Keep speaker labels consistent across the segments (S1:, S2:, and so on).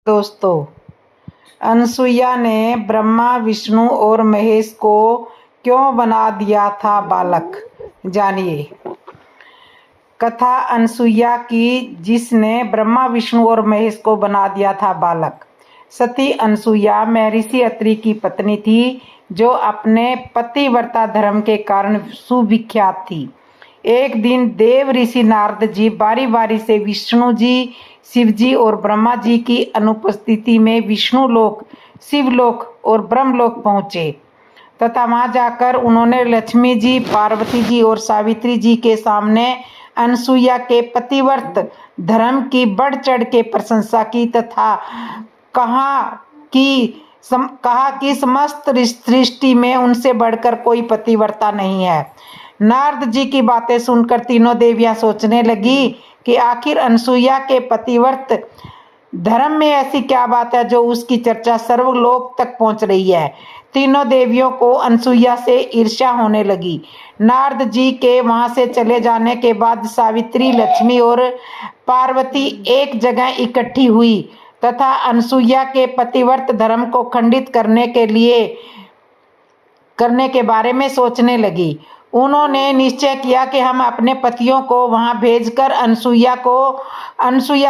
S1: दोस्तों, अनसुईया ने ब्रह्मा, विष्णु और महेश को क्यों बना दिया था बालक, जानिए। कथा अनसुईया की, जिसने ब्रह्मा, विष्णु और महेश को बना दिया था बालक। सती अनसुईया महर्षि अत्रि की पत्नी थी, जो अपने पतिव्रता धर्म के कारण सुविख्यात थी। एक दिन देव ऋषि नारद जी बारी बारी से विष्णु जी, शिव जी और ब्रह्मा जी की अनुपस्थिति में विष्णु लोक, शिवलोक और ब्रह्मलोक पहुँचे तथा वहां जाकर उन्होंने लक्ष्मी जी, पार्वती जी और सावित्री जी के सामने अनसुईया के पतिव्रत धर्म की बढ़ चढ़ के प्रशंसा की तथा कहा कि समस्त सृष्टि में उनसे बढ़कर कोई पतिव्रता नहीं है। नारद जी की बातें सुनकर तीनों देवियां सोचने लगी कि आखिर अनसुईया के पतिव्रत धर्म में ऐसी क्या बात है जो उसकी चर्चा सर्वलोक तक पहुंच रही है। तीनों देवियों को अनसुईया से ईर्ष्या होने लगी। नारद जी के वहां से चले जाने के बाद सावित्री, लक्ष्मी और पार्वती एक जगह इकट्ठी हुई तथा अनसुईया के पतिव्रत धर्म को खंडित करने के बारे में सोचने लगी। उन्होंने निश्चय किया कि हम अपने पतियों को वहां भेजकर अनसुईया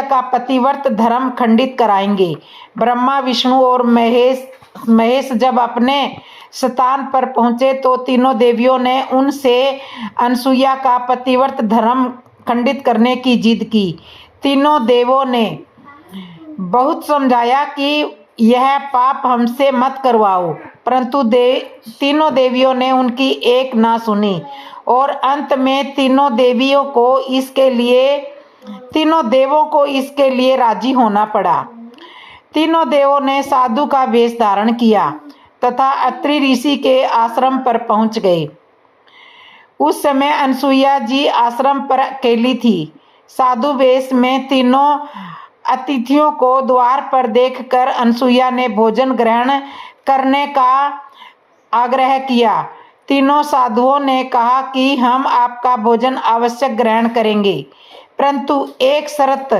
S1: का पतिव्रत धर्म खंडित कराएंगे। ब्रह्मा, विष्णु और महेश जब अपने स्थान पर पहुंचे तो तीनों देवियों ने उनसे अनसुईया का पतिव्रत धर्म खंडित करने की जिद की। तीनों देवों ने बहुत समझाया कि यह पाप हमसे मत करवाओ, परंतु तीनों देवियों ने उनकी एक ना सुनी और अंत में तीनों देवों को इसके लिए राजी होना पड़ा। तीनों देवों ने साधु का वेश धारण किया तथा अत्रि ऋषि के आश्रम पर पहुंच गए। उस समय अनसुईया जी आश्रम पर अकेली थी। साधु वेश में तीनों अतिथियों को द्वार पर देखकर अनसुईया ने भोजन ग्रहण करने का आग्रह किया। तीनों साधुओं ने कहा कि हम आपका भोजन अवश्य ग्रहण करेंगे, परंतु एक शर्त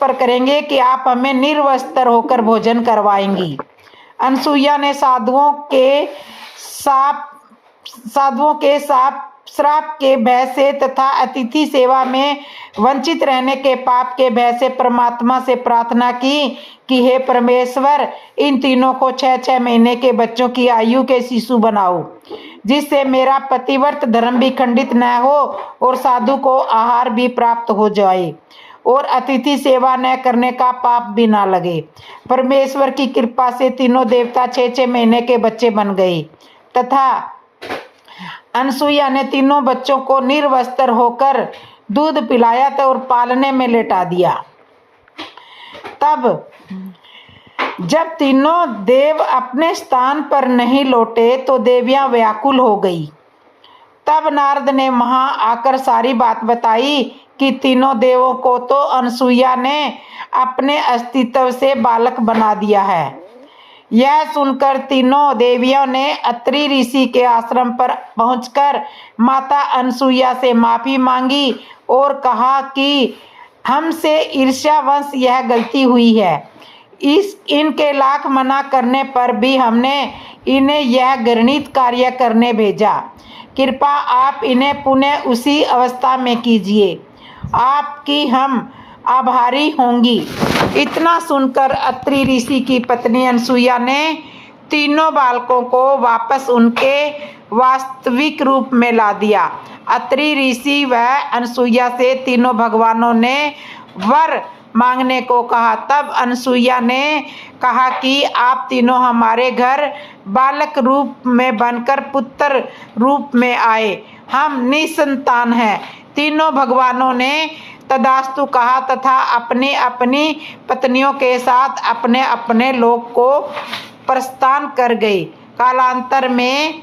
S1: पर करेंगे कि आप हमें निर्वस्त्र होकर भोजन करवाएंगी। अनसुईया ने साधुओं के श्राप के भय से तथा अतिथि सेवा में वंचित रहने के पाप के भय से परमात्मा से प्रार्थना की कि हे परमेश्वर, इन तीनों को 6-6 महीने के बच्चों की आयु के शिशु बनाओ, जिससे मेरा पतिव्रत धर्म भी खंडित न हो और साधु को आहार भी प्राप्त हो जाए और अतिथि सेवा न करने का पाप भी ना लगे। परमेश्वर की कृपा से तीनों देवता 6-6 महीने के बच्चे बन गए तथा अनसुईया ने तीनों बच्चों को निर्वस्त्र होकर दूध पिलाया था और पालने में लेटा दिया। तब जब तीनों देव अपने स्थान पर नहीं लौटे तो देवियां व्याकुल हो गई। तब नारद ने वहां आकर सारी बात बताई कि तीनों देवों को तो अनसुईया ने अपने अस्तित्व से बालक बना दिया है। यह सुनकर तीनों देवियों ने अत्रि ऋषि के आश्रम पर पहुंचकर माता अनसुईया से माफी मांगी और कहा कि हमसे ईर्ष्यावश यह गलती हुई है। इनके लाख मना करने पर भी हमने इन्हें यह घृणित कार्य करने भेजा। कृपा आप इन्हें पुनः उसी अवस्था में कीजिए, आपकी हम आभारी होंगी। इतना सुनकर अत्रि ऋषि की पत्नी अनसुईया ने तीनों बालकों को वापस उनके वास्तविक रूप में ला दिया। अत्रि ऋषि व अनसुईया से तीनों भगवानों ने वर मांगने को कहा। तब अनसुईया ने कहा कि आप तीनों हमारे घर बालक रूप में बनकर पुत्र रूप में आए, हम निसंतान हैं। तीनों भगवानों ने तदास्तु कहा तथा अपनी अपनी पत्नियों के साथ अपने अपने लोक को प्रस्थान कर गए। कालांतर में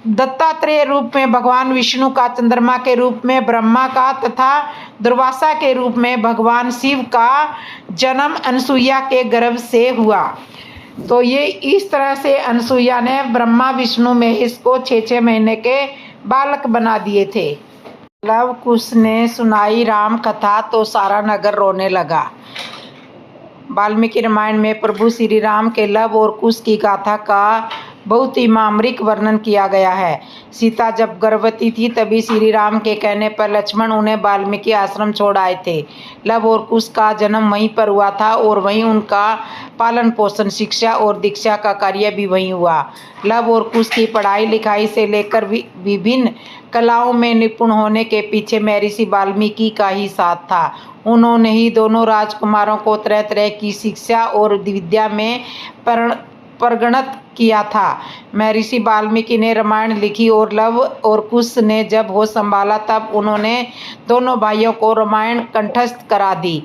S1: दत्तात्रेय रूप में भगवान विष्णु का, चंद्रमा के रूप में ब्रह्मा का तथा दुर्वासा के रूप में भगवान शिव का जन्म अनसुईया के गर्भ से हुआ। तो ये इस तरह से अनसुईया ने ब्रह्मा, विष्णु, महेश को 6-6 महीने के बालक बना दिए थे। लव कुश ने सुनाई राम कथा तो सारा नगर रोने लगा। वाल्मीकि रामायण में प्रभु श्री राम के लव और कुश की गाथा का बहुत ही मामरिक वर्णन किया गया है। सीता जब गर्भवती थी तभी श्री राम के कहने पर लक्ष्मण उन्हें वाल्मीकि आश्रम छोड़ आए थे। लव और कुश का जन्म वहीं पर हुआ था और वहीं उनका पालन पोषण, शिक्षा और दीक्षा का कार्य भी वहीं हुआ। लव और कुश की पढ़ाई लिखाई से लेकर विभिन्न कलाओं में निपुण होने के पीछे महर्षि वाल्मीकि का ही साथ था। उन्होंने ही दोनों राजकुमारों को तरह तरह की शिक्षा और विद्या में परिणत किया था। महर्षि वाल्मीकि ने रामायण लिखी और लव और कुश ने जब होश संभाला तब उन्होंने दोनों भाइयों को रामायण कंठस्थ करा दी।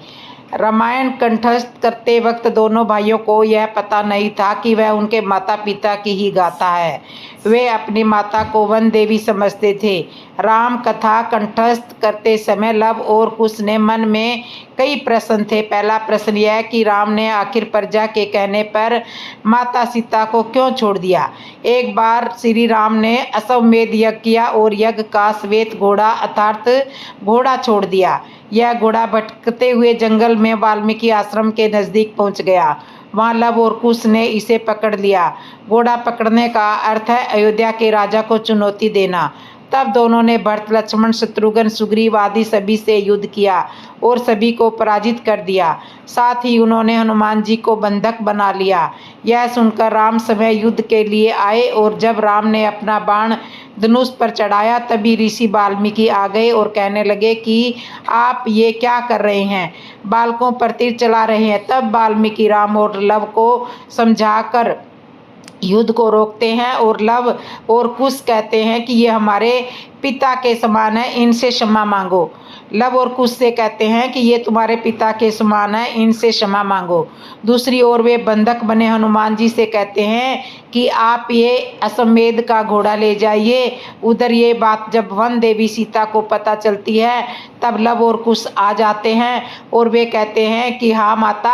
S1: रामायण कंठस्थ करते वक्त दोनों भाइयों को यह पता नहीं था कि वह उनके माता पिता की ही गाथा है। वे अपनी माता को वन देवी समझते थे। राम कथा कंठस्थ करते समय लव और कुश ने मन में कई प्रश्न थे। पहला प्रश्न यह कि राम ने आखिर प्रजा के कहने पर माता सीता को क्यों छोड़ दिया। एक बार श्री राम ने अश्वमेध यज्ञ किया और यज्ञ का श्वेत घोड़ा अर्थात घोड़ा छोड़ दिया। यह घोड़ा भटकते हुए जंगल में वाल्मीकि आश्रम के नजदीक पहुंच गया। वहां लव और कुश ने इसे पकड़ लिया। घोड़ा पकड़ने का अर्थ है अयोध्या के राजा को चुनौती देना। तब दोनों ने भरत, लक्ष्मण, शत्रुघ्न, सुग्रीव आदि सभी से युद्ध किया और सभी को पराजित कर दिया। साथ ही उन्होंने हनुमान जी को बंधक बना लिया। यह सुनकर राम समय युद्ध के लिए आए और जब राम ने अपना बाण धनुष पर चढ़ाया तभी ऋषि वाल्मीकि आ गए और कहने लगे कि आप ये क्या कर रहे हैं, बालकों पर तीर चला रहे हैं। तब वाल्मीकि राम और लव को समझाकर युद्ध को रोकते हैं और लव और कुश कहते हैं कि ये हमारे पिता के समान है, इनसे क्षमा मांगो। लव और कुश से कहते हैं कि ये तुम्हारे पिता के समान है, इनसे क्षमा मांगो। दूसरी ओर वे बंधक बने हनुमान जी से कहते हैं कि आप ये अश्वमेध का घोड़ा ले जाइए। उधर ये बात जब वन देवी सीता को पता चलती है तब लव और कुश आ जाते हैं और वे कहते हैं कि हाँ माता,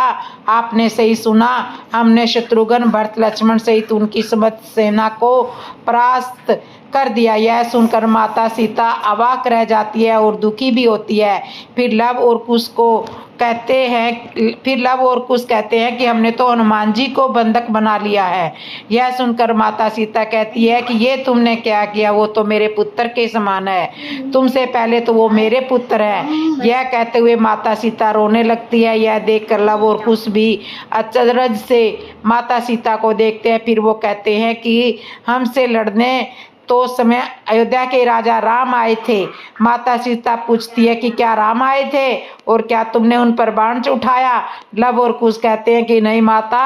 S1: आपने सही सुना, हमने शत्रुघ्न, भरत, लक्ष्मण सहित उनकी समस्त सेना को परास्त कर दिया। यह सुनकर माता सीता अवाक रह जाती है और दुखी भी होती है। फिर लव और कुश कहते हैं कि हमने तो हनुमान जी को बंधक बना लिया है। यह सुनकर माता सीता कहती है कि ये तुमने क्या किया, वो तो मेरे पुत्र के समान है, तुमसे पहले तो वो मेरे पुत्र है। यह कहते हुए माता सीता रोने लगती है। यह देखकर लव और कुश भी अचरज से माता सीता को देखते हैं। फिर वो कहते हैं कि हमसे लड़ने तो समय अयोध्या के राजा राम आए थे। माता सीता पूछती है कि क्या राम आए थे और क्या तुमने उन पर बाण उठाया। लव और कुश कहते हैं कि नहीं माता,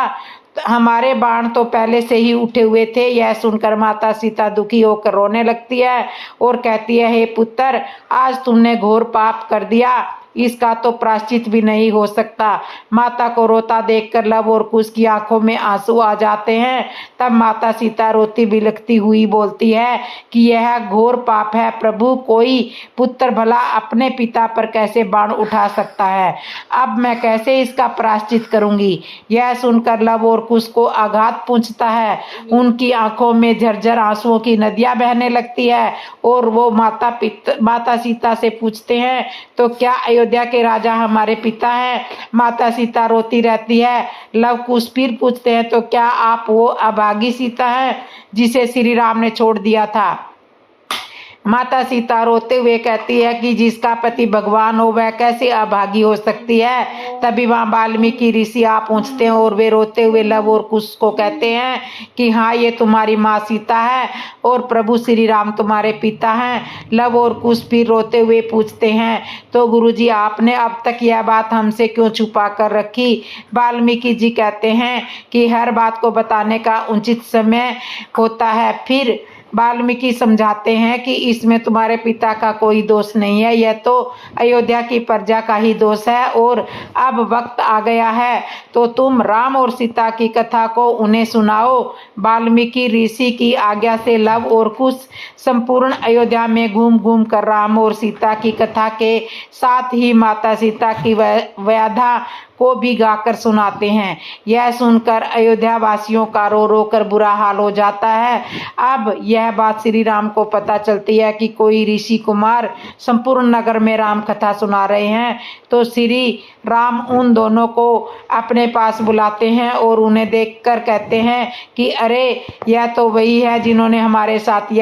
S1: हमारे बाण तो पहले से ही उठे हुए थे। यह सुनकर माता सीता दुखी होकर रोने लगती है और कहती है, हे पुत्र, आज तुमने घोर पाप कर दिया, इसका तो प्रायश्चित भी नहीं हो सकता। माता को रोता देखकर लव और कुश की आंखों में आंसू आ जाते हैं। तब माता सीता रोती बिलखती हुई बोलती है कि यह घोर पाप है प्रभु, कोई पुत्र भला अपने पिता पर कैसे बाण उठा सकता है, अब मैं कैसे इसका प्रायश्चित करूंगी। यह सुनकर लव और कुश को आघात पहुंचता है। उनकी आंखों में झरझर आंसुओं की नदियां बहने लगती है और वो माता सीता से पूछते हैं, तो क्या अयोध्या के राजा हमारे पिता हैं। माता सीता रोती रहती है। लव कुश फिर पूछते हैं, तो क्या आप वो अभागी सीता हैं जिसे श्री राम ने छोड़ दिया था। माता सीता रोते हुए कहती है कि जिसका पति भगवान हो वह कैसे अभागी हो सकती है। तभी वहाँ वाल्मीकि ऋषि आ पहुँचते हैं और वे रोते हुए लव और कुश को कहते हैं कि हाँ, ये तुम्हारी माँ सीता है और प्रभु श्री राम तुम्हारे पिता हैं। लव और कुश फिर रोते हुए पूछते हैं, तो गुरुजी आपने अब तक यह बात हमसे क्यों छुपा कर रखी। वाल्मीकि जी कहते हैं कि हर बात को बताने का उचित समय होता है। फिर वाल्मीकि समझाते हैं कि इसमें तुम्हारे पिता का कोई दोष नहीं है, यह तो अयोध्या की प्रजा का ही दोष है और अब वक्त आ गया है तो तुम राम और सीता की कथा को उन्हें सुनाओ। वाल्मीकि ऋषि की आज्ञा से लव और कुश संपूर्ण अयोध्या में घूम घूम कर राम और सीता की कथा के साथ ही माता सीता की व्याधा को भी गाकर सुनाते हैं। यह सुनकर अयोध्या वासियों का रो रो कर बुरा हाल हो जाता है। अब यह यह बात श्री राम को पता चलती है कि कोई ऋषि कुमार संपूर्ण नगर में राम कथा सुना रहे हैं, तो श्री राम उन दोनों को अपने पास बुलाते हैं और उन्हें देखकर कहते हैं कि अरे यह तो वही है जिन्होंने हमारे साथ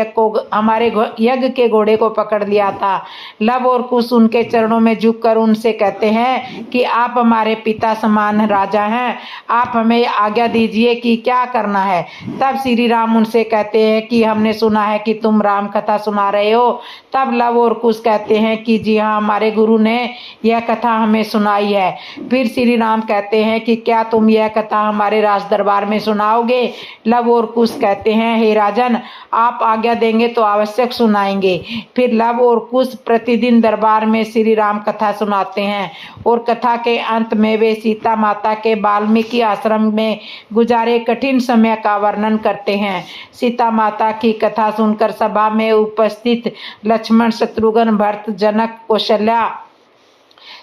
S1: हमारे यज्ञ के घोड़े को पकड़ लिया था। लव और कुश उनके चरणों में झुककर उनसे कहते हैं कि आप हमारे पिता समान राजा हैं, आप हमें आज्ञा दीजिए कि क्या करना है। तब श्री राम उनसे कहते हैं कि हमने सुना है कि तुम राम कथा सुना रहे हो। तब लव और कुश कहते हैं कि जी हाँ, हमारे गुरु ने यह कथा हमें सुनाई है। फिर श्री राम कहते हैं कि क्या तुम यह कथा हमारे राज दरबार में सुनाओगे। लव और कुश कहते हैं हे राजन, आप आज्ञा देंगे तो आवश्यक सुनाएंगे। फिर लव और कुश प्रतिदिन दरबार में श्री राम कथा सुनाते हैं और कथा के अंत में वे सीता माता के वाल्मीकि आश्रम में गुजारे कठिन समय का वर्णन करते हैं। सीता माता की कथा सुनकर सभा में उपस्थित लक्ष्मण, शत्रुघ्न, भरत, जनक, कौशल्या,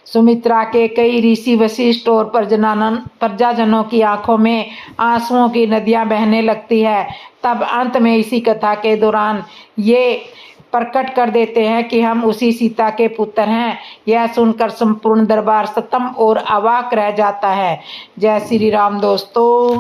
S1: सुमित्रा के कई ऋषि, वशिष्ठ और प्रजाजनों की आंखों में आंसुओं की नदियां बहने लगती है। तब अंत में इसी कथा के दौरान ये प्रकट कर देते हैं कि हम उसी सीता के पुत्र हैं। यह सुनकर संपूर्ण दरबार स्तंभ और अवाक रह जाता है। जय श्री राम दोस्तों।